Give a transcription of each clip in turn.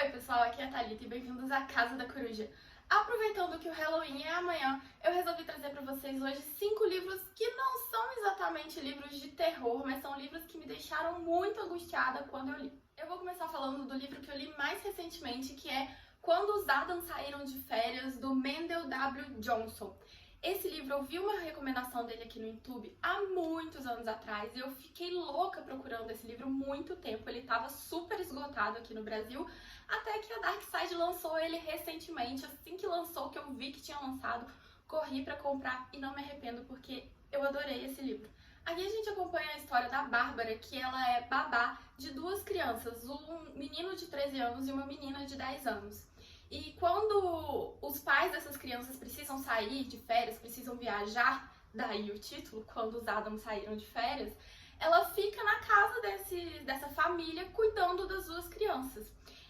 Oi pessoal, aqui é a Thalita e bem-vindos à Casa da Coruja. Aproveitando que o Halloween é amanhã, eu resolvi trazer para vocês hoje 5 livros que não são exatamente livros de terror, mas são livros que me deixaram muito angustiada quando eu li. Eu vou começar falando do livro que eu li mais recentemente, que é Quando os Adams Saíram de Férias, do Mendel W. Johnson. Esse livro, eu vi uma recomendação dele aqui no YouTube há muitos anos atrás e eu fiquei louca procurando esse livro muito tempo. Ele estava super esgotado aqui no Brasil, até que a Dark Side lançou ele recentemente. Assim que lançou, que eu vi que tinha lançado, corri para comprar e não me arrependo porque eu adorei esse livro. Aqui a gente acompanha a história da Bárbara, que ela é babá de duas crianças, um menino de 13 anos e uma menina de 10 anos. E quando os pais dessas crianças precisam sair de férias, precisam viajar, daí o título, Quando os Adams Saíram de Férias, ela fica na casa dessa família cuidando das duas crianças.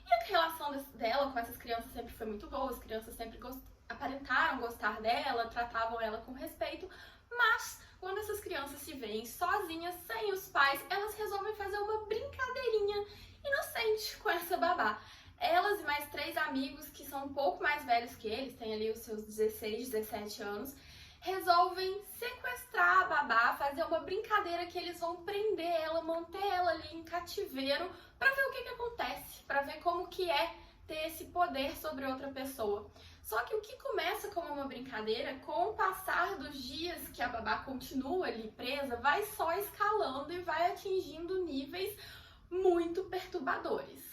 E a relação dela com essas crianças sempre foi muito boa, as crianças sempre aparentaram gostar dela, tratavam ela com respeito, mas quando essas crianças se veem sozinhas, sem os pais, elas resolvem fazer uma brincadeirinha inocente com essa babá. Elas e mais 3 amigos que são um pouco mais velhos que eles, têm ali os seus 16, 17 anos, resolvem sequestrar a babá, fazer uma brincadeira que eles vão prender ela, manter ela ali em cativeiro para ver o que acontece, para ver como que é ter esse poder sobre outra pessoa. Só que o que começa como uma brincadeira, com o passar dos dias que a babá continua ali presa, vai só escalando e vai atingindo níveis muito perturbadores.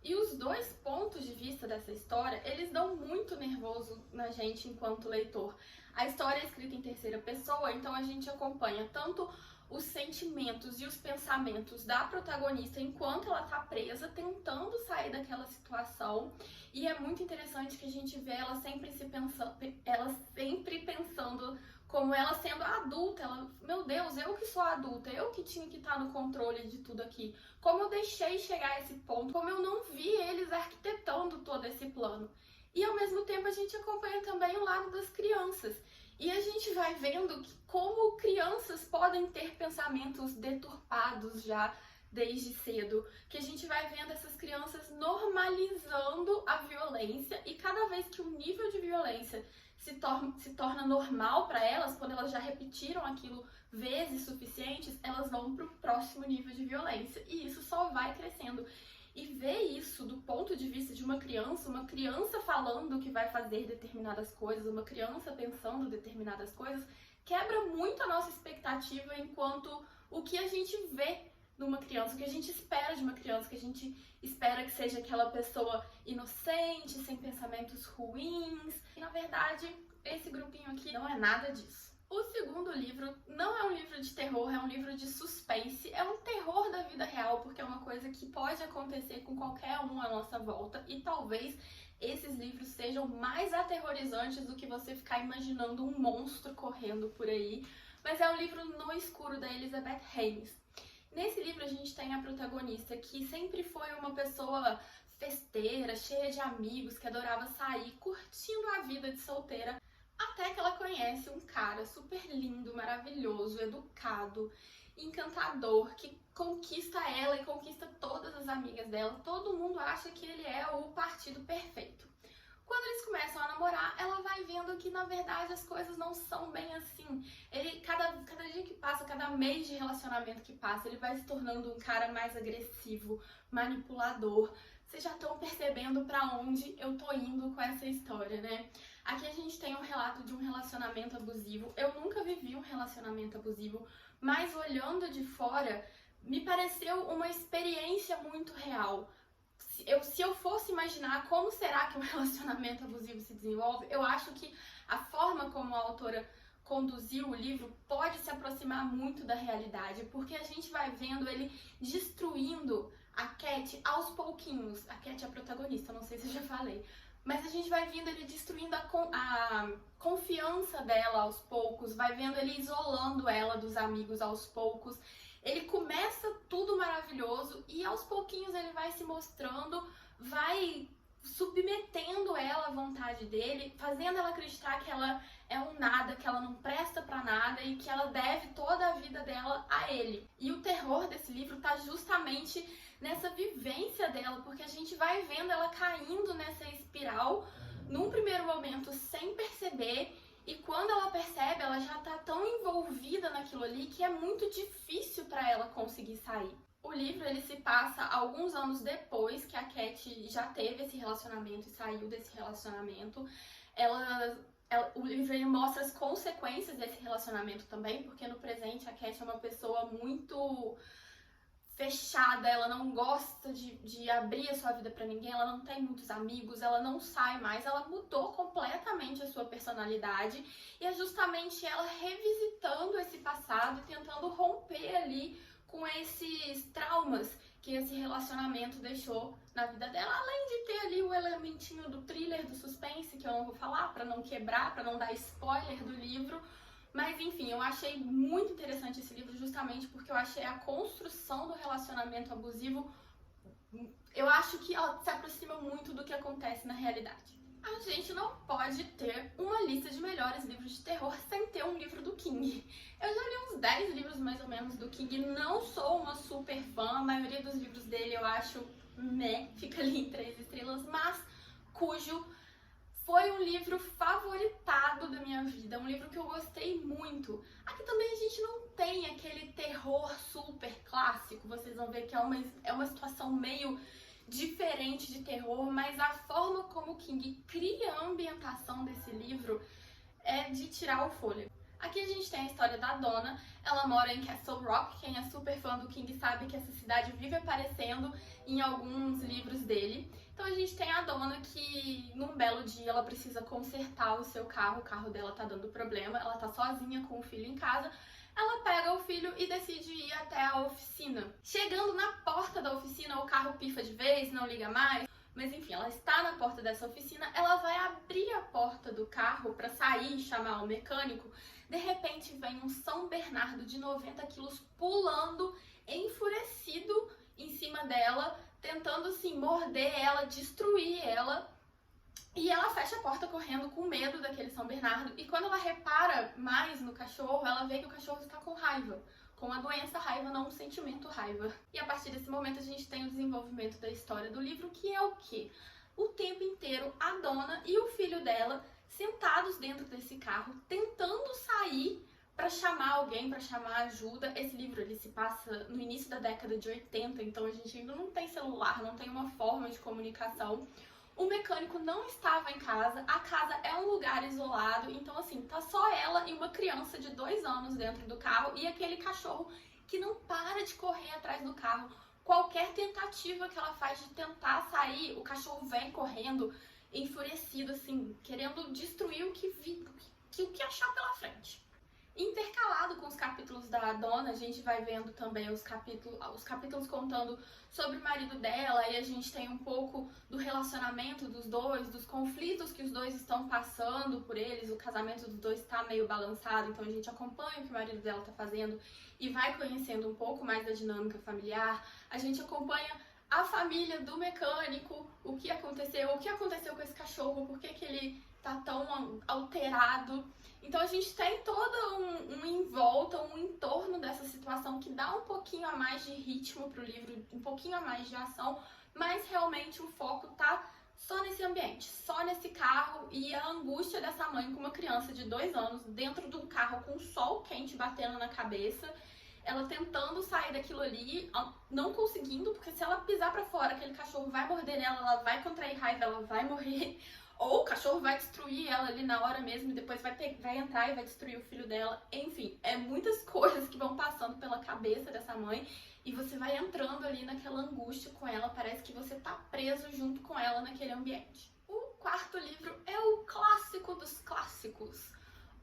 E os dois pontos de vista dessa história, eles dão muito nervoso na gente enquanto leitor. A história é escrita em terceira pessoa, então a gente acompanha tanto os sentimentos e os pensamentos da protagonista enquanto ela tá presa, tentando sair daquela situação. E é muito interessante que a gente vê ela sempre pensando como ela sendo adulta. Ela, meu Deus, eu que sou adulta, eu que tinha que estar no controle de tudo aqui. Como eu deixei chegar a esse ponto, como eu não vi eles arquitetando todo esse plano. E ao mesmo tempo a gente acompanha também o lado das crianças. E a gente vai vendo como crianças podem ter pensamentos deturpados já desde cedo, que a gente vai vendo essas crianças normalizando a violência, e cada vez que o nível de violência se torna normal para elas, quando elas já repetiram aquilo vezes suficientes, elas vão para o próximo nível de violência, e isso só vai crescendo. E ver isso do ponto de vista de uma criança falando que vai fazer determinadas coisas, uma criança pensando determinadas coisas, quebra muito a nossa expectativa enquanto o que a gente vê numa criança, o que a gente espera de uma criança, que a gente espera que seja aquela pessoa inocente, sem pensamentos ruins. E na verdade, esse grupinho aqui não é nada disso. O segundo livro não é um livro de terror, é um livro de suspense, é um terror da vida real, porque é uma coisa que pode acontecer com qualquer um à nossa volta, e talvez esses livros sejam mais aterrorizantes do que você ficar imaginando um monstro correndo por aí, mas é o livro No Escuro, da Elizabeth Hames. Nesse livro a gente tem a protagonista que sempre foi uma pessoa festeira, cheia de amigos, que adorava sair, curtindo a vida de solteira, até que ela conhece um cara super lindo, maravilhoso, educado, encantador, que conquista ela e conquista todas as amigas dela. Todo mundo acha que ele é o partido perfeito. Quando eles começam a namorar, ela vai vendo que na verdade as coisas não são bem assim. Cada dia que passa, cada mês de relacionamento que passa, ele vai se tornando um cara mais agressivo, manipulador. Vocês já estão percebendo pra onde eu tô indo com essa história, né? Aqui a gente tem um relato de um relacionamento abusivo. Eu nunca vivi um relacionamento abusivo, mas olhando de fora, me pareceu uma experiência muito real. Se eu fosse imaginar como será que um relacionamento abusivo se desenvolve, eu acho que a forma como a autora conduziu o livro pode se aproximar muito da realidade, porque a gente vai vendo ele destruindo a Cat aos pouquinhos. A Cat é a protagonista, não sei se eu já falei. Mas a gente vai vendo ele destruindo a confiança dela aos poucos, vai vendo ele isolando ela dos amigos aos poucos. Ele começa tudo maravilhoso e aos pouquinhos ele vai se mostrando, vai submetendo ela à vontade vontade dele, fazendo ela acreditar que ela é um nada, que ela não presta pra nada e que ela deve toda a vida dela a ele. E o terror desse livro tá justamente nessa vivência dela, porque a gente vai vendo ela caindo nessa espiral num primeiro momento sem perceber, e quando ela percebe, ela já tá tão envolvida naquilo ali que é muito difícil para ela conseguir sair. O livro ele se passa alguns anos depois que a Cat já teve esse relacionamento e saiu desse relacionamento. O livro ele mostra as consequências desse relacionamento também, porque no presente a Cat é uma pessoa muito fechada, ela não gosta de abrir a sua vida pra ninguém, ela não tem muitos amigos, ela não sai mais, ela mudou completamente a sua personalidade, e é justamente ela revisitando esse passado e tentando romper ali com esses traumas que esse relacionamento deixou na vida dela, além de ter ali o elementinho do thriller, do suspense, que eu não vou falar pra não quebrar, pra não dar spoiler do livro. Mas enfim, eu achei muito interessante esse livro justamente porque eu achei a construção do relacionamento abusivo, eu acho que ela se aproxima muito do que acontece na realidade. A gente não pode ter uma lista de melhores livros de terror sem ter um livro do King. Eu já li uns 10 livros mais ou menos do King, não sou uma super fã, a maioria dos livros dele eu acho fica ali em 3 estrelas, mas Cujo foi um livro favoritado da minha vida, um livro que eu gostei muito. Aqui também a gente não tem aquele terror super clássico, vocês vão ver que é uma situação meio diferente de terror, mas a forma como o King cria a ambientação desse livro é de tirar o fôlego. Aqui a gente tem a história da Donna, ela mora em Castle Rock, quem é super fã do King sabe que essa cidade vive aparecendo em alguns livros dele. Então a gente tem a Donna que num belo dia ela precisa consertar o carro dela tá dando problema, ela tá sozinha com o filho em casa, ela pega o filho e decide ir até a oficina. Chegando na porta da oficina, o carro pifa de vez, não liga mais. Mas enfim, ela está na porta dessa oficina, ela vai abrir a porta do carro para sair e chamar o mecânico. De repente vem um São Bernardo de 90 quilos pulando, enfurecido em cima dela, tentando assim morder ela, destruir ela. E ela fecha a porta correndo com medo daquele São Bernardo. E quando ela repara mais no cachorro, ela vê que o cachorro está com raiva. Com a doença raiva, não um sentimento raiva. E a partir desse momento a gente tem o desenvolvimento da história do livro, que é o quê? O tempo inteiro a Donna e o filho dela sentados dentro desse carro, tentando sair para chamar alguém, para chamar ajuda. Esse livro ele se passa no início da década de 80, então a gente ainda não tem celular, não tem uma forma de comunicação. O mecânico não estava em casa, a casa é um lugar isolado, então assim, tá só ela e uma criança de 2 anos dentro do carro e aquele cachorro que não para de correr atrás do carro. Qualquer tentativa que ela faz de tentar sair, o cachorro vem correndo, enfurecido, assim, querendo destruir o que achar pela frente. Intercalado com os capítulos da Donna, a gente vai vendo também os capítulos contando sobre o marido dela, e a gente tem um pouco do relacionamento dos dois, dos conflitos que os dois estão passando por eles. O casamento dos dois está meio balançado, então a gente acompanha o que o marido dela está fazendo e vai conhecendo um pouco mais da dinâmica familiar. A gente acompanha a família do mecânico, o que aconteceu com esse cachorro, por que ele tá tão alterado. Então a gente tem todo um em volta, um entorno dessa situação que dá um pouquinho a mais de ritmo pro livro, um pouquinho a mais de ação, mas realmente o foco tá só nesse ambiente, só nesse carro e a angústia dessa mãe com uma criança de 2 anos dentro de um carro com sol quente batendo na cabeça, ela tentando sair daquilo ali, não conseguindo, porque se ela pisar pra fora, aquele cachorro vai morder nela, ela vai contrair raiva, ela vai morrer. Ou o cachorro vai destruir ela ali na hora mesmo e depois vai entrar e vai destruir o filho dela. Enfim, é muitas coisas que vão passando pela cabeça dessa mãe e você vai entrando ali naquela angústia com ela. Parece que você tá preso junto com ela naquele ambiente. O quarto livro é o clássico dos clássicos,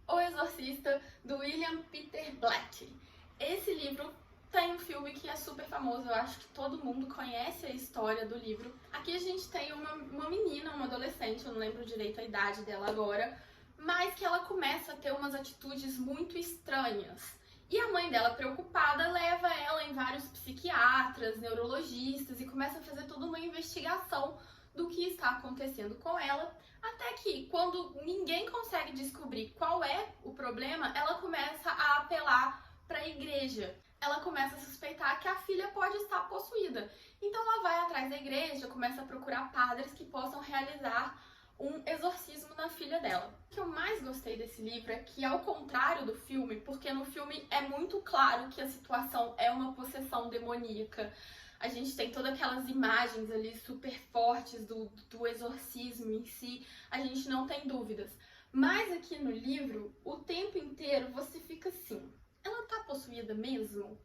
O Exorcista, do William Peter Blatty. Esse livro tem um filme que é super famoso, eu acho que todo mundo conhece a história do livro. Aqui a gente tem uma menina, uma adolescente, eu não lembro direito a idade dela agora, mas que ela começa a ter umas atitudes muito estranhas. E a mãe dela, preocupada, leva ela em vários psiquiatras, neurologistas e começa a fazer toda uma investigação do que está acontecendo com ela, até que, quando ninguém consegue descobrir qual é o problema, ela começa a apelar para a igreja. Ela começa a suspeitar que a filha pode estar possuída. Então ela vai atrás da igreja, começa a procurar padres que possam realizar um exorcismo na filha dela. O que eu mais gostei desse livro é que, ao contrário do filme, porque no filme é muito claro que a situação é uma possessão demoníaca, a gente tem todas aquelas imagens ali super fortes do exorcismo em si, a gente não tem dúvidas. Mas aqui no livro, o tempo inteiro você fica assim, ela tá possuída mesmo?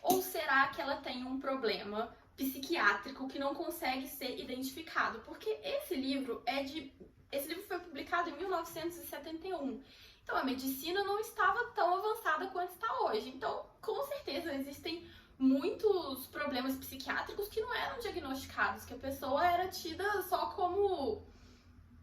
Ou será que ela tem um problema psiquiátrico que não consegue ser identificado? Porque esse livro foi publicado em 1971. Então a medicina não estava tão avançada quanto está hoje. Então, com certeza, existem muitos problemas psiquiátricos que não eram diagnosticados, que a pessoa era tida só como,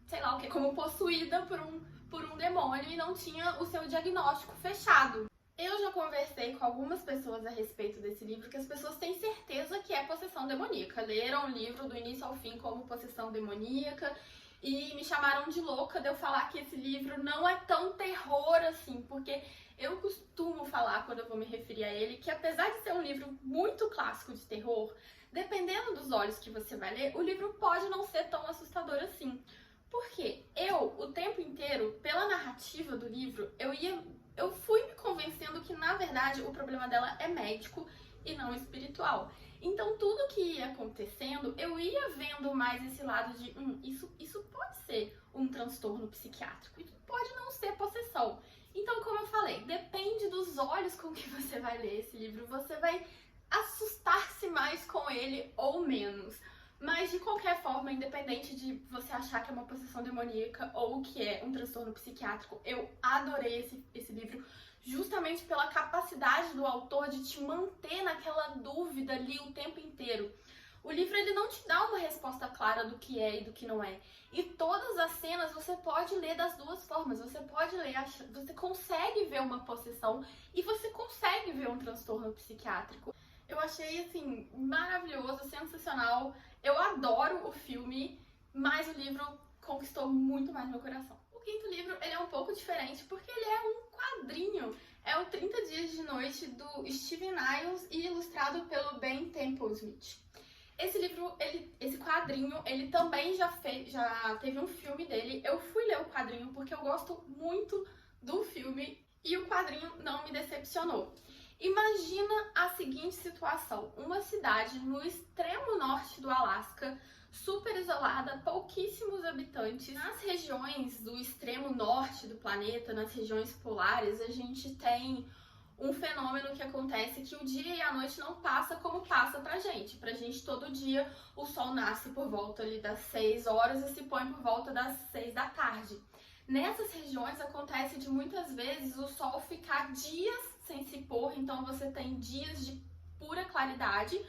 sei lá o que, como possuída por um demônio e não tinha o seu diagnóstico fechado. Eu já conversei com algumas pessoas a respeito desse livro, que as pessoas têm certeza que é possessão demoníaca. Leram o livro do início ao fim como possessão demoníaca e me chamaram de louca de eu falar que esse livro não é tão terror assim, porque eu costumo falar, quando eu vou me referir a ele, que apesar de ser um livro muito clássico de terror, dependendo dos olhos que você vai ler, o livro pode não ser tão assustador assim. Porque o tempo inteiro, pela narrativa do livro, eu fui me convencendo que, na verdade, o problema dela é médico e não espiritual. Então, tudo que ia acontecendo, eu ia vendo mais esse lado de, isso pode ser um transtorno psiquiátrico, isso pode não ser possessão. Então, como eu falei, depende dos olhos com que você vai ler esse livro, você vai assustar-se mais com ele ou menos. Mas, de qualquer forma, independente de você achar que é uma possessão demoníaca ou que é um transtorno psiquiátrico, eu adorei esse livro justamente pela capacidade do autor de te manter naquela dúvida ali o tempo inteiro. O livro ele não te dá uma resposta clara do que é e do que não é. E todas as cenas você pode ler das duas formas. Você pode ler, você consegue ver uma possessão e você consegue ver um transtorno psiquiátrico. Eu achei, assim, maravilhoso, sensacional. Eu adoro o filme, mas o livro conquistou muito mais meu coração. O quinto livro, ele é um pouco diferente porque ele é um quadrinho. É o 30 Dias de Noite, do Steven Niles e ilustrado pelo Ben Templesmith. Esse livro, esse quadrinho, ele também já teve um filme dele. Eu fui ler o quadrinho porque eu gosto muito do filme e o quadrinho não me decepcionou. Imagina a seguinte situação, uma cidade no extremo norte do Alasca, super isolada, pouquíssimos habitantes. Nas regiões do extremo norte do planeta, nas regiões polares, a gente tem um fenômeno que acontece que o dia e a noite não passa como passa pra gente. Pra gente, todo dia, o sol nasce por volta ali das 6 horas e se põe por volta das 6 da tarde. Nessas regiões acontece de muitas vezes o sol ficar dias sem se pôr, então você tem dias de pura claridade,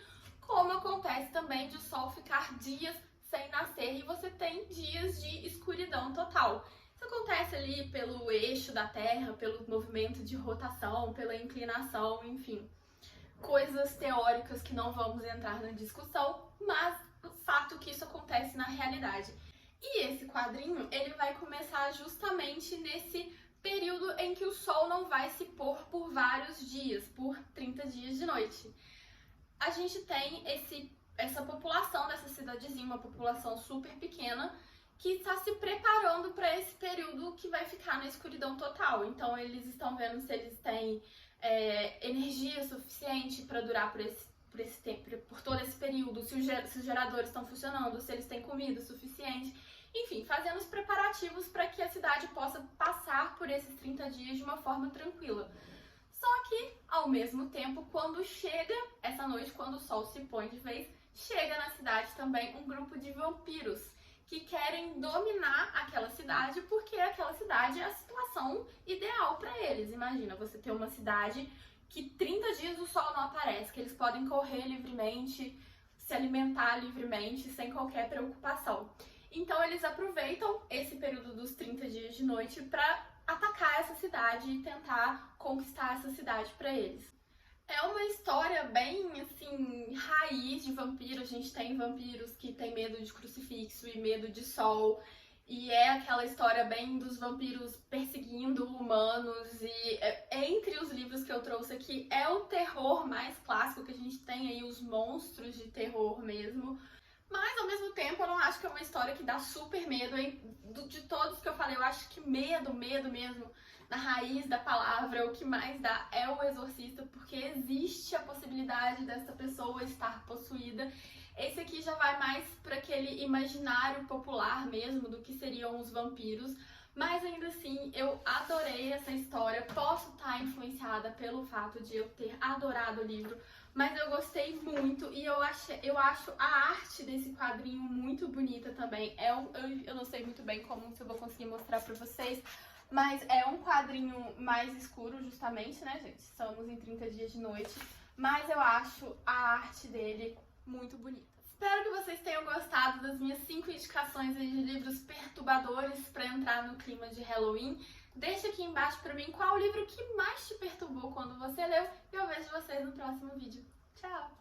como acontece também de o sol ficar dias sem nascer e você tem dias de escuridão total. Isso acontece ali pelo eixo da Terra, pelo movimento de rotação, pela inclinação, enfim. Coisas teóricas que não vamos entrar na discussão, mas o fato é que isso acontece na realidade. E esse quadrinho, ele vai começar justamente nesse período em que o sol não vai se pôr por vários dias, por 30 dias de noite. A gente tem essa população dessa cidadezinha, uma população super pequena, que está se preparando para esse período que vai ficar na escuridão total. Então eles estão vendo se eles têm energia suficiente para durar por todo esse período, se os geradores estão funcionando, se eles têm comida suficiente. Enfim, fazendo os preparativos para que a cidade possa passar por esses 30 dias de uma forma tranquila. Só que, ao mesmo tempo, quando chega essa noite, quando o sol se põe de vez, chega na cidade também um grupo de vampiros que querem dominar aquela cidade, porque aquela cidade é a situação ideal para eles. Imagina, você ter uma cidade que 30 dias o sol não aparece, que eles podem correr livremente, se alimentar livremente, sem qualquer preocupação. Então eles aproveitam esse período dos 30 dias de noite para atacar essa cidade e tentar conquistar essa cidade para eles. É uma história bem, assim, raiz de vampiro. A gente tem vampiros que tem medo de crucifixo e medo de sol. E é aquela história bem dos vampiros perseguindo humanos. E entre os livros que eu trouxe aqui, é o terror mais clássico que a gente tem aí, os monstros de terror mesmo. Mas, ao mesmo tempo, eu não acho que é uma história que dá super medo, hein? De todos que eu falei, eu acho que medo mesmo, na raiz da palavra, o que mais dá é o exorcista, porque existe a possibilidade dessa pessoa estar possuída. Esse aqui já vai mais para aquele imaginário popular mesmo, do que seriam os vampiros. Mas ainda assim, eu adorei essa história. Posso estar influenciada pelo fato de eu ter adorado o livro, mas eu gostei muito e eu acho a arte desse quadrinho muito bonita também. Eu não sei muito bem como se eu vou conseguir mostrar pra vocês, mas é um quadrinho mais escuro justamente, né, gente? Estamos em 30 dias de noite, mas eu acho a arte dele muito bonita. Espero que vocês tenham gostado das minhas 5 indicações de livros perturbadores para entrar no clima de Halloween. Deixa aqui embaixo pra mim qual o livro que mais te perturbou quando você leu e eu vejo vocês no próximo vídeo. Tchau!